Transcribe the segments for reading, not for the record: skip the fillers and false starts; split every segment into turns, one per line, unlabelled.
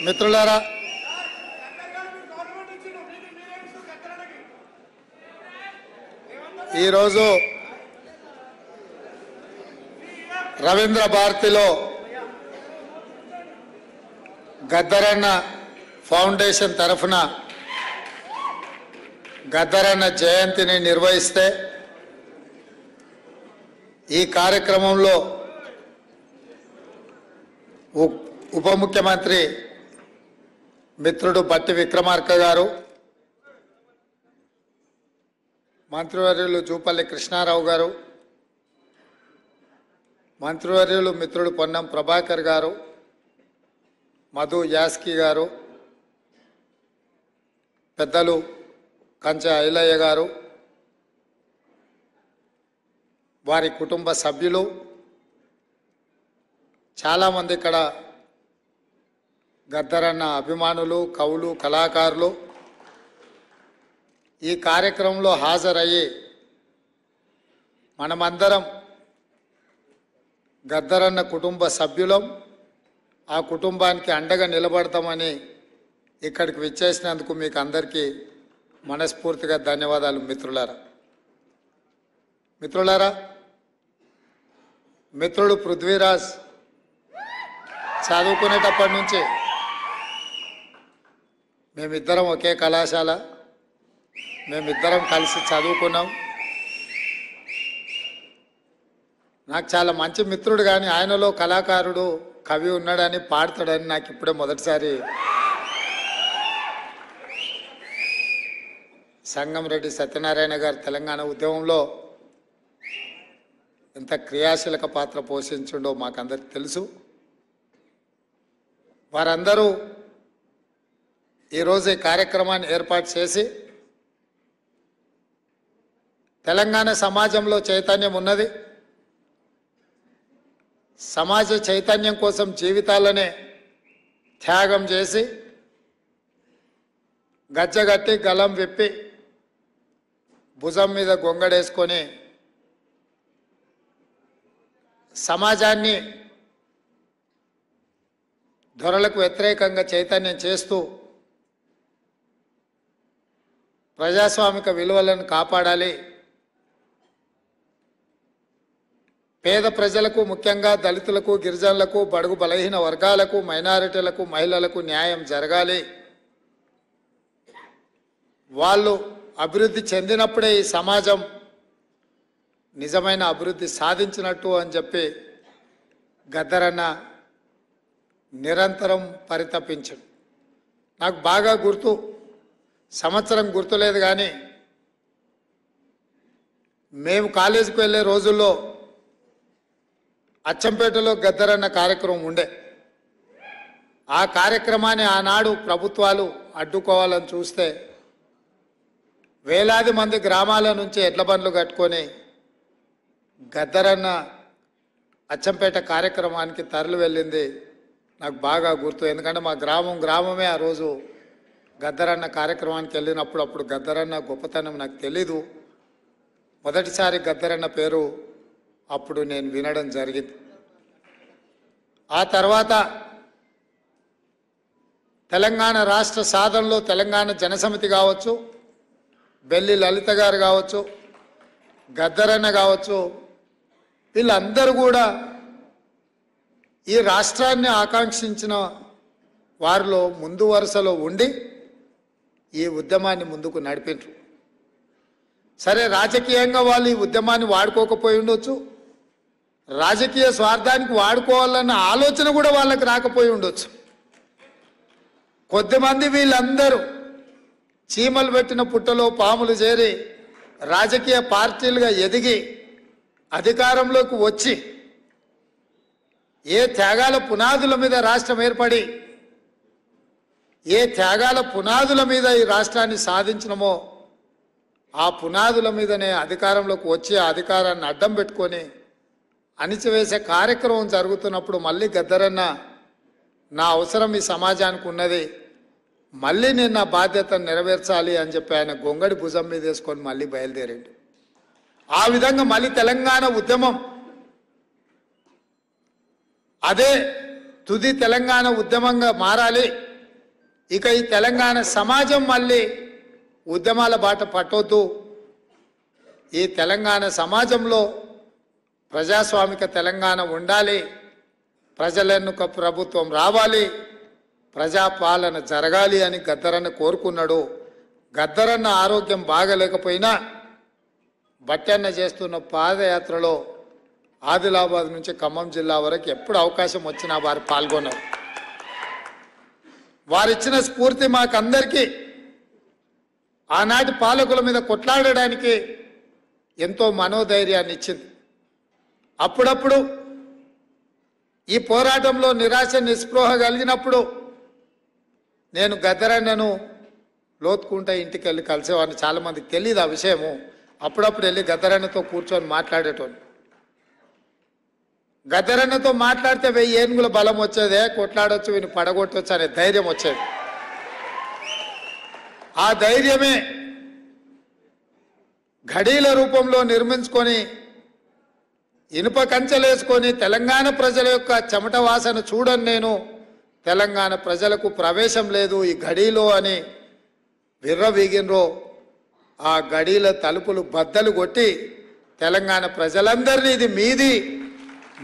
మిత్రులారా, ఈరోజు రవీంద్ర భారతిలో గద్దరన్న ఫౌండేషన్ తరఫున గద్దరన్న జయంతిని నిర్వహిస్తే ఈ కార్యక్రమంలో ఉప ముఖ్యమంత్రి మిత్రుడు బట్టి విక్రమార్క గారు, మంత్రివర్యులు జూపల్లి కృష్ణారావు గారు, మంత్రివర్యులు మిత్రుడు పొన్నం ప్రభాకర్ గారు, మధు యాస్కి గారు, పెద్దలు కంచె ఐలయ్య గారు, వారి కుటుంబ సభ్యులు, చాలామంది ఇక్కడ గద్దరన్న అభిమానులు, కవులు, కళాకారులు ఈ కార్యక్రమంలో హాజరయ్యి మనమందరం గద్దరన్న కుటుంబ సభ్యులం, ఆ కుటుంబానికి అండగా నిలబడతామని ఇక్కడికి విచ్చేసినందుకు మీకు అందరికీ మనస్ఫూర్తిగా ధన్యవాదాలు. మిత్రులారా, మిత్రుడు పృథ్వీరాజ్ చదువుకునేటప్పటి నుంచి మేమిద్దరం ఒకే కళాశాల, మేమిద్దరం కలిసి చదువుకున్నాం. నాకు చాలా మంచి మిత్రుడు, కానీ ఆయనలో కళాకారుడు, కవి ఉన్నాడని, పాడతాడని నాకు ఇప్పుడే మొదటిసారి సంగంరెడ్డి సత్యనారాయణ గారు తెలంగాణ ఉద్యమంలో ఎంత క్రియాశీలక పాత్ర పోషించుండో మాకందరికి తెలుసు. వారందరూ ఈరోజు ఈ కార్యక్రమాన్ని ఏర్పాటు చేసి తెలంగాణ సమాజంలో చైతన్యం ఉన్నది, సమాజ చైతన్యం కోసం జీవితాలనే త్యాగం చేసి గజ్జగట్టి గలం విప్పి భుజం మీద గొంగడేసుకొని సమాజాన్ని దొరలకు వ్యతిరేకంగా చైతన్యం చేస్తూ ప్రజాస్వామిక విలువలను కాపాడాలి, పేద ప్రజలకు, ముఖ్యంగా దళితులకు, గిరిజనులకు, బడుగు బలహీన వర్గాలకు, మైనారిటీలకు, మహిళలకు న్యాయం జరగాలి, వాళ్ళు అభివృద్ధి చెందినప్పుడే ఈ సమాజం నిజమైన అభివృద్ధి సాధించినట్టు అని చెప్పి గద్దరన్న నిరంతరం పరితపించడు. నాకు బాగా గుర్తు, సంవత్సరం గుర్తులేదు, కానీ మేము కాలేజీకి వెళ్ళే రోజుల్లో అచ్చంపేటలో గద్దరన్న కార్యక్రమం ఉండే. ఆ కార్యక్రమాన్ని ఆనాడు ప్రభుత్వాలు అడ్డుకోవాలని చూస్తే వేలాది మంది గ్రామాల నుంచి ఎడ్ల బండ్లు కట్టుకొని గద్దరన్న అచ్చంపేట కార్యక్రమానికి తరలి వెళ్ళింది నాకు బాగా గుర్తు. ఎందుకంటే మా గ్రామమే ఆ రోజు గద్దరన్న కార్యక్రమానికి వెళ్ళినప్పుడు అప్పుడు గద్దరన్న గొప్పతనం నాకు తెలీదు. మొదటిసారి గద్దరన్న పేరు అప్పుడు నేను వినడం జరిగింది. ఆ తర్వాత తెలంగాణ రాష్ట్ర సాధనలో తెలంగాణ జనసమితి కావచ్చు, బెల్లి లలిత గారు కావచ్చు, గద్దరన్న కావచ్చు, వీళ్ళందరూ కూడా ఈ రాష్ట్రాన్ని ఆకాంక్షించిన వారిలో ముందు వరుసలో ఉండి ఈ ఉద్యమాన్ని ముందుకు నడిపించరు. సరే, రాజకీయంగా వాళ్ళు ఈ ఉద్యమాన్ని వాడుకోకపోయి ఉండొచ్చు, రాజకీయ స్వార్థానికి వాడుకోవాలన్న ఆలోచన కూడా వాళ్ళకి రాకపోయి ఉండొచ్చు. కొద్దిమంది వీళ్ళందరూ చీమలు పెట్టిన పుట్టలో పాములు చేరి రాజకీయ పార్టీలుగా ఎదిగి అధికారంలోకి వచ్చి ఏ త్యాగాల పునాదుల మీద రాష్ట్రం ఏర్పడి ఏ త్యాగాల పునాదుల మీద ఈ రాష్ట్రాన్ని సాధించినమో ఆ పునాదుల మీదనే అధికారంలోకి వచ్చి ఆ అధికారాన్ని అడ్డం పెట్టుకొని అణిచివేసే కార్యక్రమం జరుగుతున్నప్పుడు మళ్ళీ గద్దరన్న నా అవసరం ఈ సమాజానికి ఉన్నది, మళ్ళీ నేను నా బాధ్యతను నెరవేర్చాలి అని చెప్పి ఆయన గొంగడి భుజం మీద వేసుకొని మళ్ళీ బయలుదేరాడు. ఆ విధంగా మళ్ళీ తెలంగాణ ఉద్యమం అదే తుది తెలంగాణ ఉద్యమంగా మారాలి, ఇక ఈ తెలంగాణ సమాజం మళ్ళీ ఉద్యమాల బాట పట్టొద్దు. ఈ తెలంగాణ సమాజంలో ప్రజాస్వామిక తెలంగాణ ఉండాలి, ప్రజలెన్నుక ప్రభుత్వం రావాలి, ప్రజాపాలన జరగాలి అని గద్దరన్న కోరుకున్నాడు. గద్దరన్న ఆరోగ్యం బాగలేకపోయినా బట్టన్న చేస్తున్న పాదయాత్రలో ఆదిలాబాద్ నుంచి ఖమ్మం జిల్లా వరకు ఎప్పుడు అవకాశం వచ్చినా వారు పాల్గొన్నారు. వారిచ్చిన స్ఫూర్తి మాకందరికీ ఆనాటి పాలకుల మీద కొట్లాడడానికి ఎంతో మనోధైర్యాన్ని ఇచ్చింది. అప్పుడప్పుడు ఈ పోరాటంలో నిరాశ నిస్పృహ కలిగినప్పుడు నేను గద్దరన్నను లోతుకుంటా ఇంటికి వెళ్ళి కలిసేవాడిని. చాలామందికి తెలియదు ఆ విషయము. అప్పుడప్పుడు వెళ్ళి గద్దరన్నతో కూర్చొని మాట్లాడేటోని. గద్దరన్నతో మాట్లాడితే 1000 ఏనుగుల బలం వచ్చేదే, కొట్లాడొచ్చు, వీని పడగొట్టవచ్చు అనే ధైర్యం వచ్చేది. ఆ ధైర్యమే ఘడీల రూపంలో నిర్మించుకొని ఇనుప కంచెలేసుకొని తెలంగాణ ప్రజల యొక్క చెమట వాసన చూడని నేను తెలంగాణ ప్రజలకు ప్రవేశం లేదు ఈ గడీలో అని విర్రవీగినరో ఆ గడీల తలుపులు బద్దలు కొట్టి తెలంగాణ ప్రజలందరినీ ఇది మీది,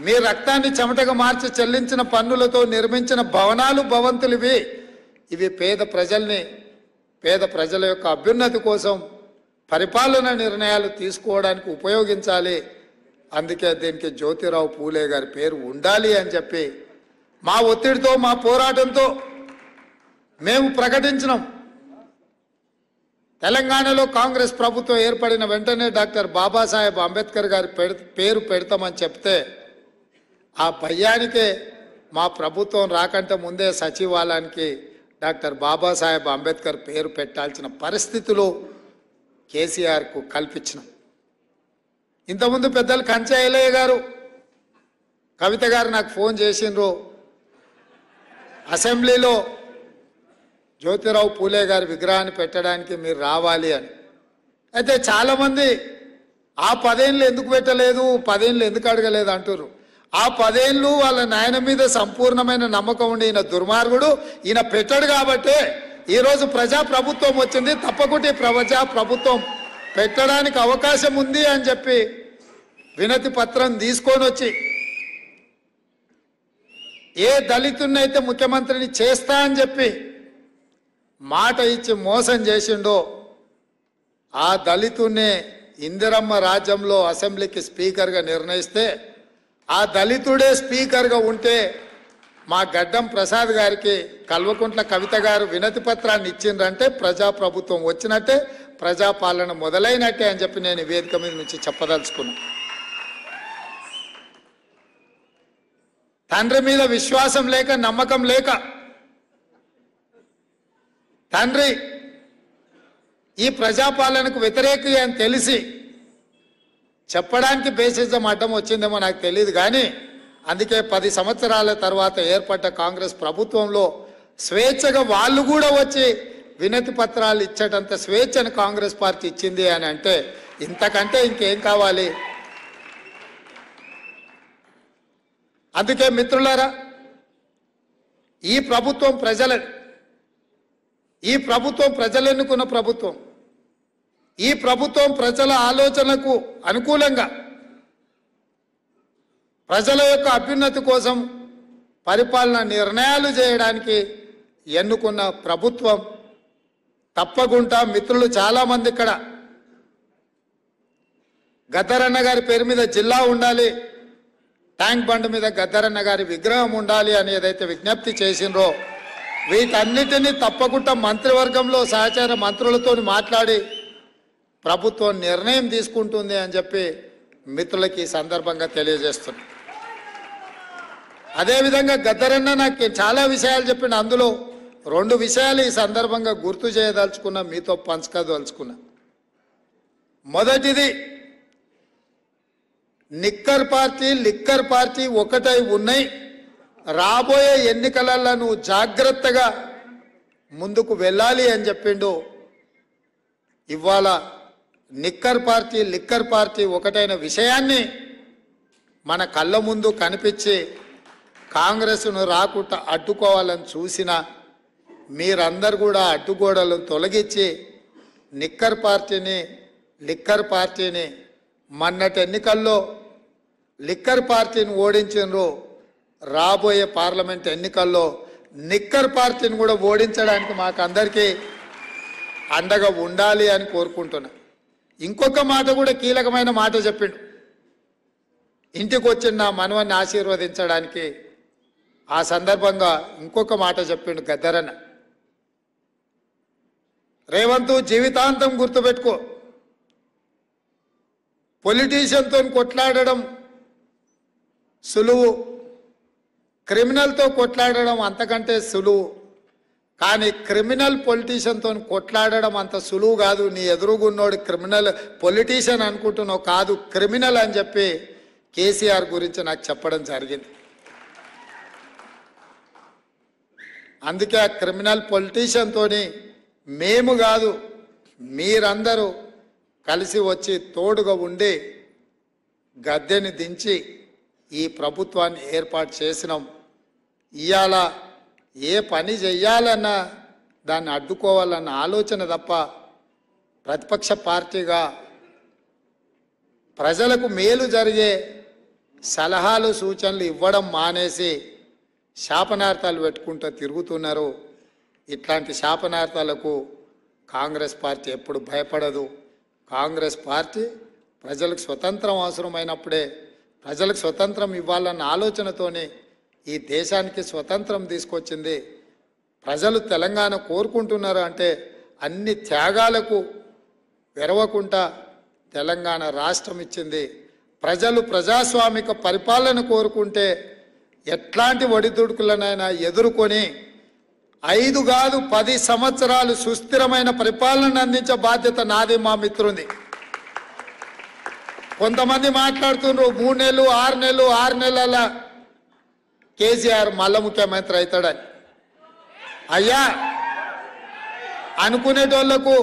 మీ రక్తాన్ని చెమటగా మార్చి చెల్లించిన పన్నులతో నిర్మించిన భవనాలు భవంతులు ఇవి పేద ప్రజల యొక్క అభ్యున్నతి కోసం పరిపాలన నిర్ణయాలు తీసుకోవడానికి ఉపయోగించాలి. అందుకే దీనికి జ్యోతిరావు పూలే గారి పేరు ఉండాలి అని చెప్పి మా ఒత్తిడితో మా పోరాటంతో మేము ప్రకటించినాం. తెలంగాణలో కాంగ్రెస్ ప్రభుత్వం ఏర్పడిన వెంటనే డాక్టర్ బాబాసాహెబ్ అంబేద్కర్ గారి పేరు పెడతామని చెప్తే ఆ భయానికే మా ప్రభుత్వం రాకంటే ముందే సచివాలయానికి డాక్టర్ బాబాసాహెబ్ అంబేద్కర్ పేరు పెట్టాల్సిన పరిస్థితులు కేసీఆర్కు కల్పించినాం. ఇంతకుముందు పెద్దలు కంచె ఐలయ్య గారు, కవిత గారు నాకు ఫోన్ చేసిండ్రు, అసెంబ్లీలో జ్యోతిరావు పూలే గారి విగ్రహాన్ని పెట్టడానికి మీరు రావాలి అని. అయితే చాలామంది ఆ 10 ఏళ్ళు ఎందుకు పెట్టలేదు, 10 ఏళ్ళు ఎందుకు అడగలేదు అంటారు. ఆ 10 ఏళ్ళు వాళ్ళ నాయన మీద సంపూర్ణమైన నమ్మకం ఉండి ఈయన దుర్మార్గుడు, ఈయన పెట్టాడు కాబట్టే ఈరోజు ప్రజాప్రభుత్వం వచ్చింది, తప్పకుండా ప్రజాప్రభుత్వం పెట్టడానికి అవకాశం ఉంది అని చెప్పి వినతి పత్రం తీసుకొని వచ్చి ఏ దళితున్నైతే ముఖ్యమంత్రిని చేస్తా అని చెప్పి మాట ఇచ్చి మోసం చేసిండో ఆ దళితున్నే ఇందిరమ్మ రాజ్యంలో అసెంబ్లీకి స్పీకర్గా నిర్ణయిస్తే ఆ దళితుడే స్పీకర్గా ఉంటే మా గడ్డం ప్రసాద్ గారికి కల్వకుంట్ల కవిత గారు వినతి పత్రాన్ని ఇచ్చిండ్రంటే ప్రజాప్రభుత్వం వచ్చినట్టే, ప్రజాపాలన మొదలైనట్టే అని చెప్పి నేను వేదిక మీద నుంచి చెప్పదలుచుకున్నాను. తండ్రి మీద విశ్వాసం లేక, నమ్మకం లేక తండ్రి ఈ ప్రజాపాలనకు వ్యతిరేకి అని తెలిసి చెప్పడానికి బేసిజం అడ్డం వచ్చిందేమో నాకు తెలియదు. కానీ అందుకే 10 సంవత్సరాల తర్వాత ఏర్పడ్డ కాంగ్రెస్ ప్రభుత్వంలో స్వేచ్ఛగా వాళ్ళు కూడా వచ్చి వినతి పత్రాలు ఇచ్చేటంత స్వేచ్ఛను కాంగ్రెస్ పార్టీ ఇచ్చింది అని అంటే ఇంతకంటే ఇంకేం కావాలి? అందుకే మిత్రులారా, ఈ ప్రభుత్వం ప్రజలు ఎన్నుకున్న ప్రభుత్వం. ఈ ప్రభుత్వం ప్రజల ఆలోచనలకు అనుకూలంగా ప్రజల యొక్క అభ్యున్నతి కోసం పరిపాలన నిర్ణయాలు చేయడానికి ఎన్నుకున్న ప్రభుత్వం. తప్పకుండా మిత్రులు చాలామంది ఇక్కడ గద్దరన్న గారి పేరు మీద జిల్లా ఉండాలి, ట్యాంక్ బండ్ మీద గద్దరన్న గారి విగ్రహం ఉండాలి అని ఏదైతే విజ్ఞప్తి చేసిండ్రో వీటన్నిటినీ తప్పకుండా మంత్రివర్గంలో సహచార మంత్రులతో మాట్లాడి ప్రభుత్వం నిర్ణయం తీసుకుంటుంది అని చెప్పి మిత్రులకి ఈ సందర్భంగా తెలియజేస్తున్నాను. అదేవిధంగా గద్దరన్న నాకు చాలా విషయాలు చెప్పిన, అందులో 2 విషయాలు ఈ సందర్భంగా గుర్తు చేయదలుచుకున్నా, మీతో పంచుకోదలుచుకున్నా. మొదటిది, లిక్కర్ పార్టీ ఒకటై ఉన్నాయి, రాబోయే ఎన్నికలలో నువ్వు జాగ్రత్తగా ముందుకు వెళ్ళాలి అని చెప్పిండు. ఇవాళ లిక్కర్ పార్టీ ఒకటైన విషయాన్ని మన కళ్ళ ముందు కనిపించి కాంగ్రెస్ను రాకుండా అడ్డుకోవాలని చూసిన మీరందరూ కూడా అడ్డుగోడలను తొలగించి లిక్కర్ పార్టీని మొన్నటి ఎన్నికల్లో లిక్కర్ పార్టీని ఓడించారు. రాబోయే పార్లమెంట్ ఎన్నికల్లో నిక్కర్ పార్టీని కూడా ఓడించడానికి మాకు అందరికీ అండగా ఉండాలి అని కోరుకుంటున్నా. ఇంకొక మాట కూడా కీలకమైన మాట చెప్పిండు. ఇంటికి వచ్చిన నా మనవన్ని ఆశీర్వదించడానికి ఆ సందర్భంగా ఇంకొక మాట చెప్పిండు గద్దరన్న. రేవంత్, జీవితాంతం గుర్తుపెట్టుకో, పొలిటీషియన్తో కొట్లాడడం సులువు, క్రిమినల్తో కొట్లాడడం అంతకంటే సులువు. కానీ క్రిమినల్ పొలిటీషియన్తో కొట్లాడడం అంత సులువు కాదు. నీ ఎదురుగున్నోడు క్రిమినల్ పొలిటీషియన్ అనుకుంటున్నావు, కాదు క్రిమినల్ అని చెప్పి కేసీఆర్ గురించి నాకు చెప్పడం జరిగింది. అందుకే ఆ క్రిమినల్ పొలిటీషియన్తో మేము కాదు, మీరందరూ కలిసి వచ్చి తోడుగా ఉండి గద్దెని దించి ఈ ప్రభుత్వాన్ని ఏర్పాటు చేసినాం. ఇవాళ ఏ పని చెయ్యాలన్నా దాన్ని అడ్డుకోవాలన్న ఆలోచన తప్ప ప్రతిపక్ష పార్టీగా ప్రజలకు మేలు జరిగే సలహాలు సూచనలు ఇవ్వడం మానేసి శాపనార్థాలు పెట్టుకుంటూ తిరుగుతున్నారు. ఇట్లాంటి శాపనార్థాలకు కాంగ్రెస్ పార్టీ ఎప్పుడు భయపడదు. కాంగ్రెస్ పార్టీ ప్రజలకు స్వతంత్రం అవసరమైనప్పుడే, ప్రజలకు స్వతంత్రం ఇవ్వాలన్న ఆలోచనతోనే ఈ దేశానికి స్వతంత్రం తీసుకొచ్చింది. ప్రజలు తెలంగాణ కోరుకుంటున్నారు అంటే అన్ని త్యాగాలకు వెరవకుండా తెలంగాణ రాష్ట్రం ఇచ్చింది. ప్రజలు ప్రజాస్వామిక పరిపాలన కోరుకుంటే ఎట్లాంటి ఒడిదుడుకులనైనా ఎదుర్కొని 5 కాదు 10 సంవత్సరాలు సుస్థిరమైన పరిపాలన అందించే బాధ్యత నాది, మా మిత్రుంది. కొంతమంది మాట్లాడుతున్నారు 3 నెలలు 6 నెలల కేసీఆర్ మళ్ళా ముఖ్యమంత్రి అవుతాడని. అయ్యా, అనుకునేటోళ్లకు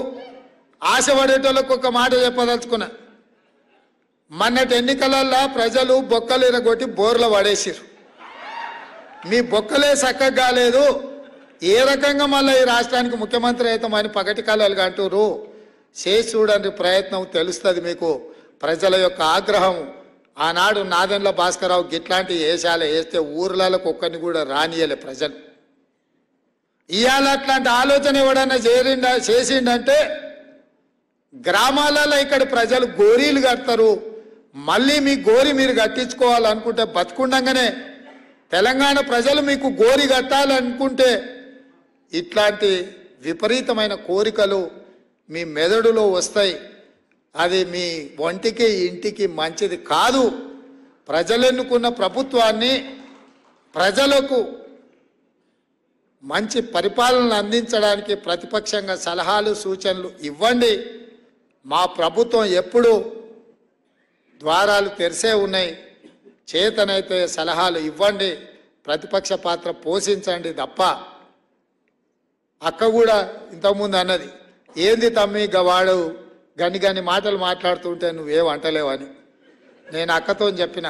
ఆశపడేటోళ్లకు ఒక మాట చెప్పదలుచుకున్నా. మొన్నటి ఎన్నికలల్లో ప్రజలు బొక్కలు ఇరగొట్టి బోర్లు పడేసిరు. మీ బొక్కలే చక్కగా కాలేదు, ఏ రకంగా మళ్ళీ ఈ రాష్ట్రానికి ముఖ్యమంత్రి అవుతామని పగటి కాలాలుగా అంటారు. చేసి చూడండి ప్రయత్నం, తెలుస్తుంది మీకు ప్రజల యొక్క ఆగ్రహం. ఆనాడు నాదెండ్ల భాస్కరరావు గిట్లాంటి వేషాలు వేస్తే ఊర్లకు ఒక్కరిని కూడా రానియలే ప్రజలు. ఇవాళ అట్లాంటి ఆలోచన ఎవడన్నా చేసిండంటే గ్రామాలలో ఇక్కడ ప్రజలు గోరీలు కడతారు. మళ్ళీ మీ గోరి మీరు కట్టించుకోవాలనుకుంటే బతుకుండగానే తెలంగాణ ప్రజలు మీకు గోరి కట్టాలనుకుంటే ఇట్లాంటి విపరీతమైన కోరికలు మీ మెదడులో వస్తాయి. అది మీ ఒంటికి ఇంటికి మంచిది కాదు. ప్రజలు ఎన్నుకున్న ప్రభుత్వాన్ని ప్రజలకు మంచి పరిపాలన అందించడానికి ప్రతిపక్షంగా సలహాలు సూచనలు ఇవ్వండి. మా ప్రభుత్వం ఎప్పుడు ద్వారాలు తెరిసే ఉన్నాయి. చేతనైతే సలహాలు ఇవ్వండి, ప్రతిపక్ష పాత్ర పోషించండి తప్ప. అక్క కూడా ఇంతకుముందు అన్నది, ఏంది తమ్మి గవాడు గని మాటలు మాట్లాడుతుంటే నువ్వేం అంటలేవని. నేను అక్కతో చెప్పిన,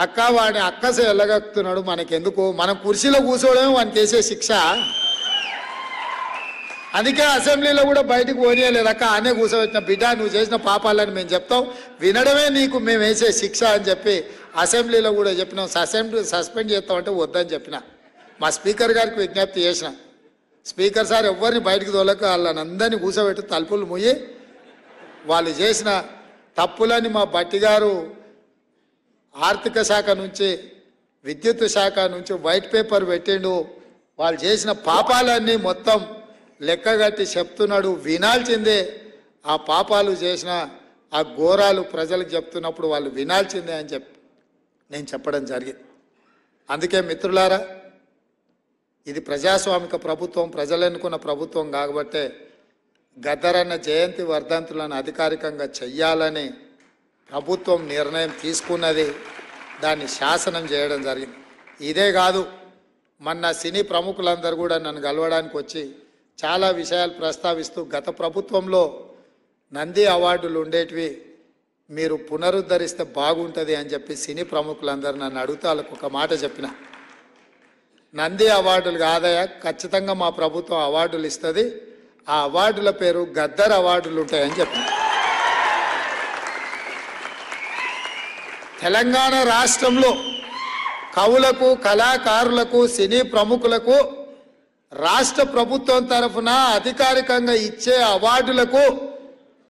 అక్క వాడిని అక్కసే ఎల్లగక్కుతున్నాడు, మనకెందుకు, మనం కుర్చీలో కూర్చోవడమే వానికి వేసే శిక్ష. అందుకే అసెంబ్లీలో కూడా బయటకు పోనీయలేదు అక్క, ఆనే కూర్చోబెట్టిన. బిడ్డ నువ్వు చేసిన పాపాలని మేము చెప్తాం, వినడమే నీకు మేము వేసే శిక్ష అని చెప్పి అసెంబ్లీలో కూడా చెప్పినాం. సస్పెండ్ చేస్తామంటే వద్దని చెప్పిన. మా స్పీకర్ గారికి విజ్ఞప్తి చేసిన, స్పీకర్ సార్ ఎవరిని బయటకు తోలక వాళ్ళని అందరినీ కూర్చోబెట్టి తలుపులు ముయ్యి వాళ్ళు చేసిన తప్పులని మా బట్టి గారు ఆర్థిక శాఖ నుంచి విద్యుత్ శాఖ నుంచి వైట్ పేపర్ పెట్టిండు. వాళ్ళు చేసిన పాపాలన్నీ మొత్తం లెక్కగట్టి చెప్తున్నాడు, వినాల్సిందే. ఆ పాపాలు చేసిన ఆ ఘోరాలు ప్రజలకు చెప్తున్నప్పుడు వాళ్ళు వినాల్సిందే అని చెప్పి నేను చెప్పడం జరిగింది. అందుకే మిత్రులారా, ఇది ప్రజాస్వామిక ప్రభుత్వం, ప్రజలు ఎన్నుకున్న ప్రభుత్వం కాబట్టే గద్దరన్న జయంతి వర్ధంతులను అధికారికంగా చెయ్యాలని ప్రభుత్వం నిర్ణయం తీసుకున్నది. దాన్ని శాసనం చేయడం జరిగింది. ఇదే కాదు, మొన్న సినీ ప్రముఖులందరూ కూడా నన్ను కలవడానికి వచ్చి చాలా విషయాలు ప్రస్తావిస్తూ, గత ప్రభుత్వంలో నంది అవార్డులు ఉండేటివి, మీరు పునరుద్ధరిస్తే బాగుంటుంది అని చెప్పి సినీ ప్రముఖులందరూ నన్ను అడుగుతా వాళ్ళకు ఒక మాట చెప్పిన. నంది అవార్డులు కాదయా, ఖచ్చితంగా మా ప్రభుత్వం అవార్డులు ఇస్తుంది. ఆ అవార్డుల పేరు గద్దర్ అవార్డులు ఉంటాయని చెప్పి. తెలంగాణ రాష్ట్రంలో కవులకు, కళాకారులకు, సినీ ప్రముఖులకు రాష్ట్ర ప్రభుత్వం తరఫున అధికారికంగా ఇచ్చే అవార్డులకు